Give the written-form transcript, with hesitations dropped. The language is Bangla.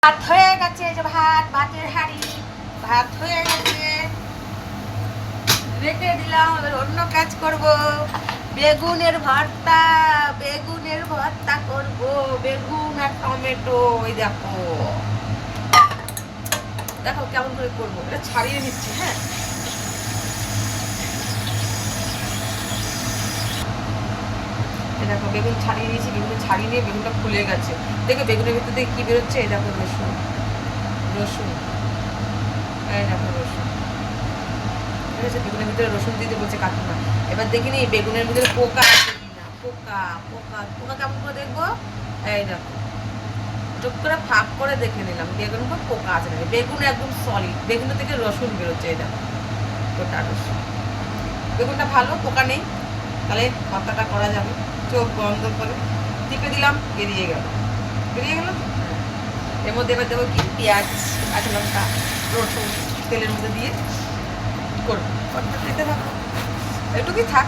ভাত হয়ে গেছে, যে ভাতের হাঁড়ি ভাত হয়ে গেছে, রেখে দিলাম। এবার অন্য কাজ করব, বেগুনের ভর্তা করব, বেগুন আর টমেটো। ওই দেখো দেখো কেমন করে করবো, এটা ছাড়িয়ে নিচ্ছি। হ্যাঁ, দেখো বেগুন ছাড়িয়ে নিয়েছি, বেগুন ছাড়িয়ে নিয়ে বেগুনটা ফুলে গেছে। দেখো বেগুনের ভিতর থেকে কি বেরোচ্ছে, এই দেখো রসুন, এই দেখো রসুন, ঠিক আছে। বেগুনের ভিতরে রসুন দিতে বলছে কাকিমা। এবার দেখিনি বেগুনের ভিতরে পোকা আছে কিনা। পোকা কেমন করে দেখবো, এই দেখো চুপ করে ফাঁক করে দেখে নিলাম বেগুন পোকা আছে নাকি। বেগুন একদম সলিড, বেগুনের থেকে রসুন বেরোচ্ছে, এই দেখো গোটা রসুন। বেগুনটা ভালো, পোকা নেই, তাহলে ভর্তাটা করা যাবে। চোখ বন্ধ করে টিপে দিলাম, বেরিয়ে গেল। এর মধ্যে এবার দেবো কি, পেঁয়াজ, কাঁচা লঙ্কা, রসুন তেলের মধ্যে দিয়ে করবো। দিতে থাকবো, এটুকুই থাক।